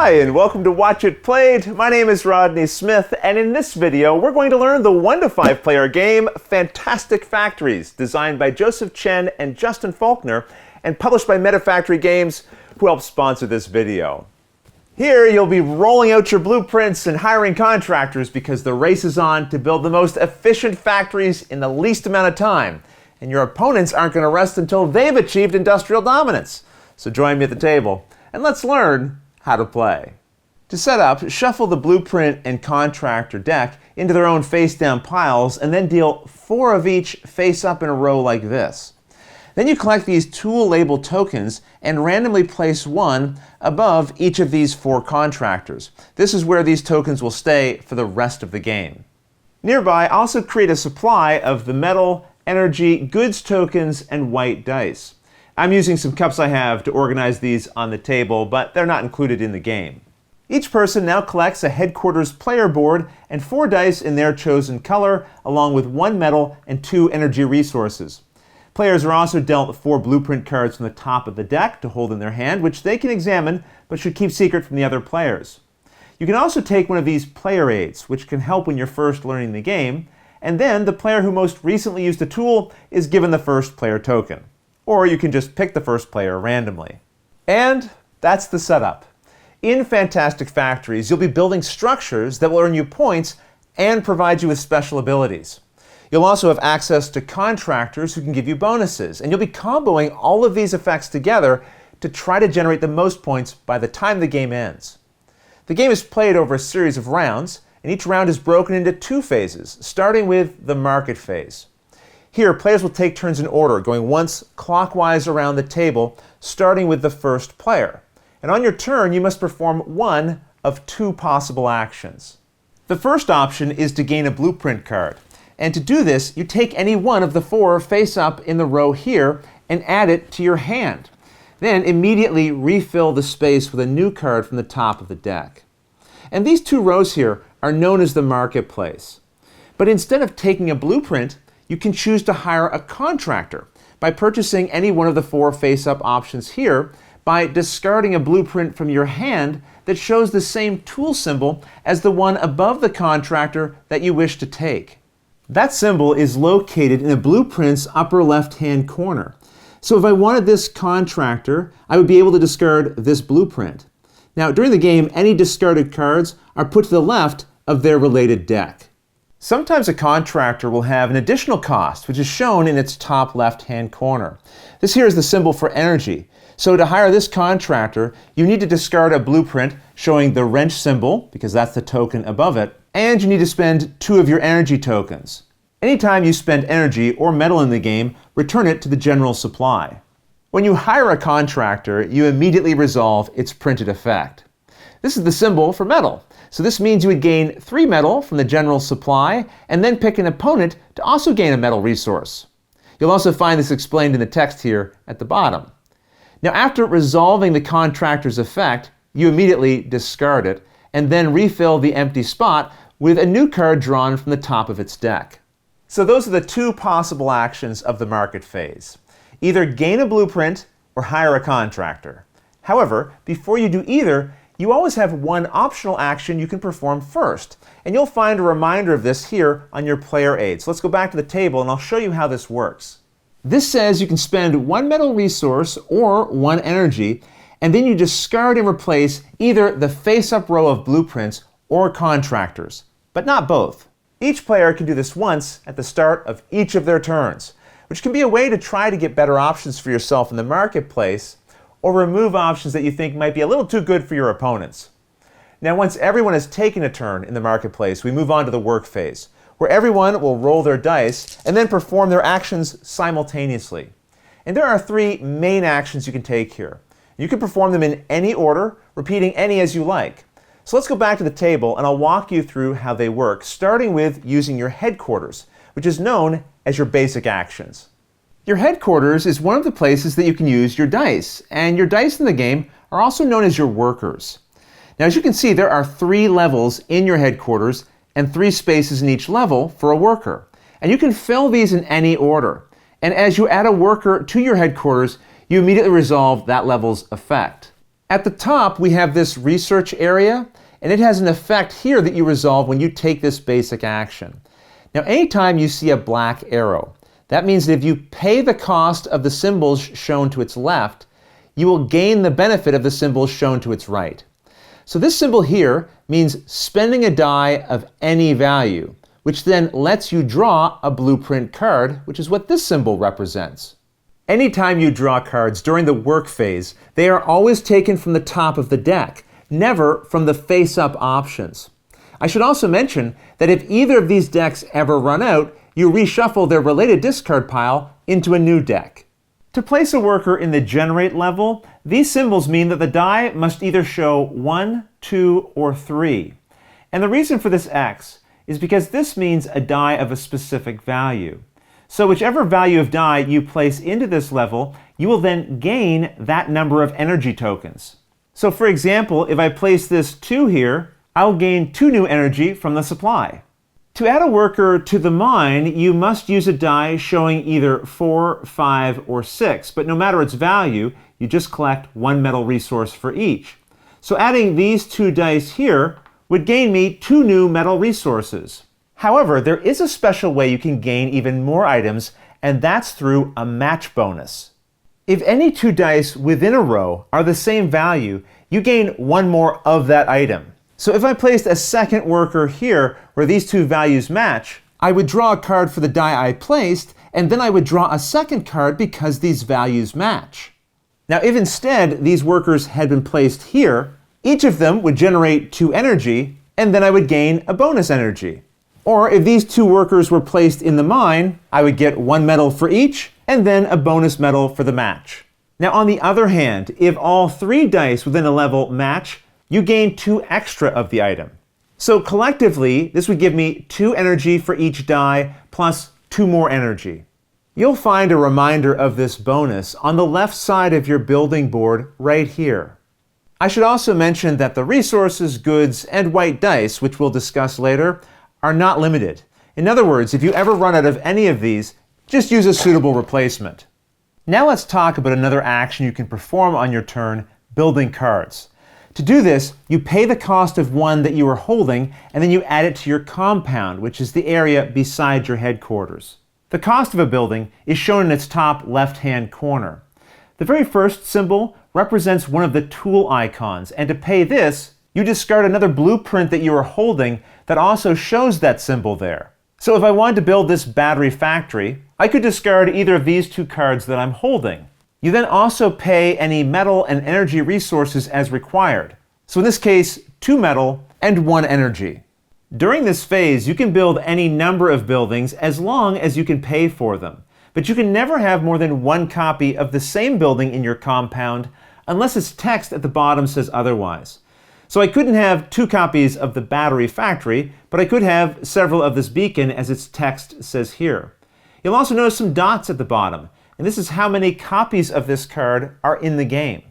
Hi, and welcome to Watch It Played. My name is Rodney Smith, and in this video, we're going to learn the 1 to 5 player game, Fantastic Factories, designed by Joseph Chen and Justin Faulkner, and published by MetaFactory Games, who helped sponsor this video. Here, you'll be rolling out your blueprints and hiring contractors because the race is on to build the most efficient factories in the least amount of time. And your opponents aren't going to rest until they've achieved industrial dominance. So join me at the table, and let's learn how to play. To set up, shuffle the blueprint and contractor deck into their own face-down piles, and then deal 4 of each face-up in a row like this. Then you collect these tool label tokens and randomly place 1 above each of these 4 contractors. This is where these tokens will stay for the rest of the game. Nearby, also create a supply of the metal, energy, goods tokens, and white dice. I'm using some cups I have to organize these on the table, but they're not included in the game. Each person now collects a headquarters player board and 4 dice in their chosen color, along with 1 metal and 2 energy resources. Players are also dealt 4 blueprint cards from the top of the deck to hold in their hand, which they can examine, but should keep secret from the other players. You can also take one of these player aids, which can help when you're first learning the game, and then the player who most recently used the tool is given the first player token. Or you can just pick the first player randomly. And that's the setup. In Fantastic Factories, you'll be building structures that will earn you points and provide you with special abilities. You'll also have access to contractors who can give you bonuses, and you'll be comboing all of these effects together to try to generate the most points by the time the game ends. The game is played over a series of rounds, and each round is broken into 2 phases, starting with the market phase. Here, players will take turns in order, going once clockwise around the table, starting with the first player. And on your turn, you must perform 1 of 2 possible actions. The first option is to gain a blueprint card. And to do this, you take any one of the 4 face-up in the row here and add it to your hand. Then immediately refill the space with a new card from the top of the deck. And these 2 rows here are known as the marketplace. But instead of taking a blueprint, you can choose to hire a contractor by purchasing any one of the 4 face-up options here by discarding a blueprint from your hand that shows the same tool symbol as the one above the contractor that you wish to take. That symbol is located in the blueprint's upper left-hand corner. So if I wanted this contractor, I would be able to discard this blueprint. Now, during the game, any discarded cards are put to the left of their related deck. Sometimes a contractor will have an additional cost, which is shown in its top left-hand corner. This here is the symbol for energy. So to hire this contractor, you need to discard a blueprint showing the wrench symbol, because that's the token above it, and you need to spend 2 of your energy tokens. Anytime you spend energy or metal in the game, return it to the general supply. When you hire a contractor, you immediately resolve its printed effect. This is the symbol for metal. So this means you would gain 3 metal from the general supply, and then pick an opponent to also gain a metal resource. You'll also find this explained in the text here at the bottom. Now, after resolving the contractor's effect, you immediately discard it, and then refill the empty spot with a new card drawn from the top of its deck. So those are the 2 possible actions of the market phase. Either gain a blueprint or hire a contractor. However, before you do either, you always have 1 optional action you can perform first. And you'll find a reminder of this here on your player aid. So let's go back to the table and I'll show you how this works. This says you can spend 1 metal resource or 1 energy, and then you discard and replace either the face-up row of blueprints or contractors, but not both. Each player can do this once at the start of each of their turns, which can be a way to try to get better options for yourself in the marketplace, or remove options that you think might be a little too good for your opponents. Now, once everyone has taken a turn in the marketplace, we move on to the work phase, where everyone will roll their dice and then perform their actions simultaneously. And there are 3 main actions you can take here. You can perform them in any order, repeating any as you like. So let's go back to the table and I'll walk you through how they work, starting with using your headquarters, which is known as your basic actions. Your headquarters is one of the places that you can use your dice, and your dice in the game are also known as your workers. Now, as you can see, there are 3 levels in your headquarters and 3 spaces in each level for a worker. And you can fill these in any order. And as you add a worker to your headquarters, you immediately resolve that level's effect. At the top, we have this research area, and it has an effect here that you resolve when you take this basic action. Now, anytime you see a black arrow, that means that if you pay the cost of the symbols shown to its left, you will gain the benefit of the symbols shown to its right. So this symbol here means spending a die of any value, which then lets you draw a blueprint card, which is what this symbol represents. Anytime you draw cards during the work phase, they are always taken from the top of the deck, never from the face-up options. I should also mention that if either of these decks ever run out, you reshuffle their related discard pile into a new deck. To place a worker in the generate level, these symbols mean that the die must either show 1, 2, or 3. And the reason for this X is because this means a die of a specific value. So whichever value of die you place into this level, you will then gain that number of energy tokens. So for example, if I place this 2 here, I'll gain 2 new energy from the supply. To add a worker to the mine, you must use a die showing either 4, 5, or 6, but no matter its value, you just collect 1 metal resource for each. So adding these 2 dice here would gain me 2 new metal resources. However, there is a special way you can gain even more items, and that's through a match bonus. If any 2 dice within a row are the same value, you gain 1 more of that item. So if I placed a second worker here where these 2 values match, I would draw a card for the die I placed, and then I would draw a second card because these values match. Now if instead these workers had been placed here, each of them would generate 2 energy, and then I would gain a bonus energy. Or if these 2 workers were placed in the mine, I would get 1 metal for each, and then a bonus metal for the match. Now on the other hand, if all 3 dice within a level match, you gain 2 extra of the item. So collectively, this would give me 2 energy for each die, plus 2 more energy. You'll find a reminder of this bonus on the left side of your building board right here. I should also mention that the resources, goods, and white dice, which we'll discuss later, are not limited. In other words, if you ever run out of any of these, just use a suitable replacement. Now let's talk about another action you can perform on your turn, building cards. To do this, you pay the cost of one that you are holding, and then you add it to your compound, which is the area beside your headquarters. The cost of a building is shown in its top left-hand corner. The very first symbol represents one of the tool icons, and to pay this, you discard another blueprint that you are holding that also shows that symbol there. So if I wanted to build this battery factory, I could discard either of these 2 cards that I'm holding. You then also pay any metal and energy resources as required. So in this case, 2 metal and 1 energy. During this phase, you can build any number of buildings as long as you can pay for them. But you can never have more than 1 copy of the same building in your compound unless its text at the bottom says otherwise. So I couldn't have 2 copies of the battery factory, but I could have several of this beacon as its text says here. You'll also notice some dots at the bottom, and this is how many copies of this card are in the game.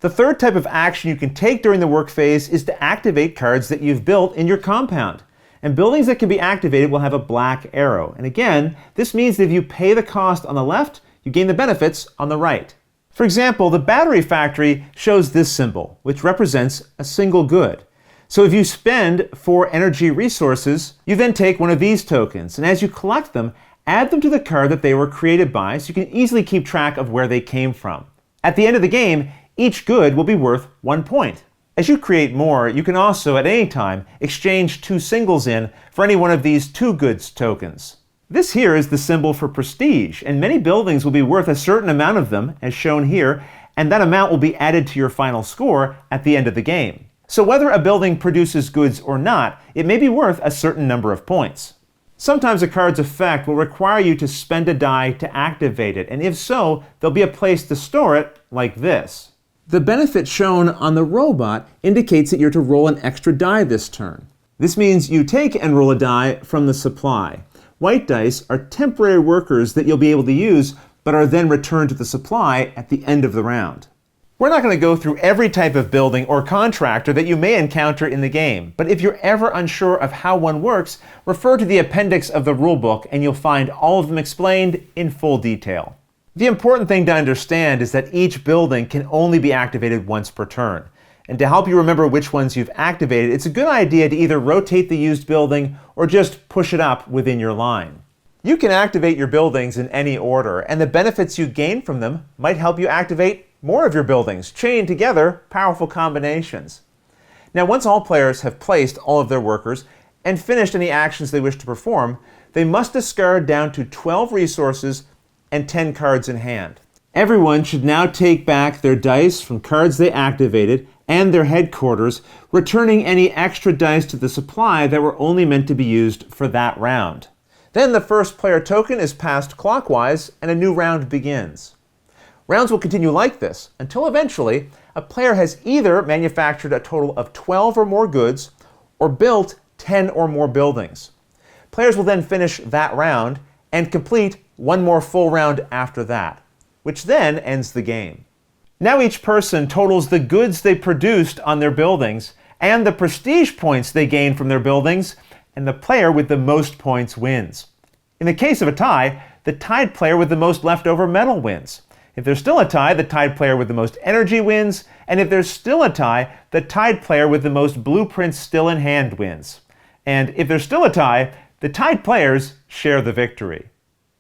The third type of action you can take during the work phase is to activate cards that you've built in your compound. And buildings that can be activated will have a black arrow. And again, this means that if you pay the cost on the left, you gain the benefits on the right. For example, the battery factory shows this symbol, which represents a single good. So if you spend 4 energy resources, you then take one of these tokens, and as you collect them, add them to the card that they were created by so you can easily keep track of where they came from. At the end of the game, each good will be worth 1 point. As you create more, you can also, at any time, exchange 2 singles in for any one of these 2 goods tokens. This here is the symbol for prestige, and many buildings will be worth a certain amount of them, as shown here, and that amount will be added to your final score at the end of the game. So whether a building produces goods or not, it may be worth a certain number of points. Sometimes a card's effect will require you to spend a die to activate it, and if so, there'll be a place to store it, like this. The benefit shown on the robot indicates that you're to roll an extra die this turn. This means you take and roll a die from the supply. White dice are temporary workers that you'll be able to use, but are then returned to the supply at the end of the round. We're not going to go through every type of building or contractor that you may encounter in the game, but if you're ever unsure of how one works, refer to the appendix of the rulebook and you'll find all of them explained in full detail. The important thing to understand is that each building can only be activated once per turn. And to help you remember which ones you've activated, it's a good idea to either rotate the used building or just push it up within your line. You can activate your buildings in any order, and the benefits you gain from them might help you activate more of your buildings, chain together powerful combinations. Now, once all players have placed all of their workers and finished any actions they wish to perform, they must discard down to 12 resources and 10 cards in hand. Everyone should now take back their dice from cards they activated and their headquarters, returning any extra dice to the supply that were only meant to be used for that round. Then the first player token is passed clockwise and a new round begins. Rounds will continue like this until eventually a player has either manufactured a total of 12 or more goods or built 10 or more buildings. Players will then finish that round and complete one more full round after that, which then ends the game. Now each person totals the goods they produced on their buildings and the prestige points they gained from their buildings, and the player with the most points wins. In the case of a tie, the tied player with the most leftover metal wins. If there's still a tie, the tied player with the most energy wins, and if there's still a tie, the tied player with the most blueprints still in hand wins. And if there's still a tie, the tied players share the victory.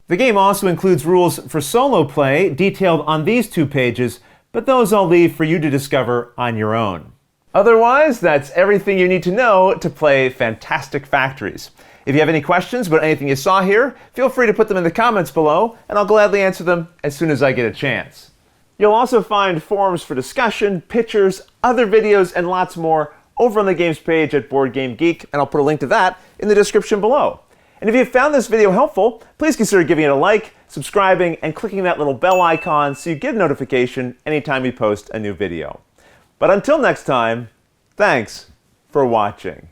The game also includes rules for solo play detailed on these 2 pages, but those I'll leave for you to discover on your own. Otherwise, that's everything you need to know to play Fantastic Factories. If you have any questions about anything you saw here, feel free to put them in the comments below, and I'll gladly answer them as soon as I get a chance. You'll also find forums for discussion, pictures, other videos, and lots more over on the games page at Board Game Geek, and I'll put a link to that in the description below. And if you found this video helpful, please consider giving it a like, subscribing, and clicking that little bell icon so you get a notification anytime we post a new video. But until next time, thanks for watching.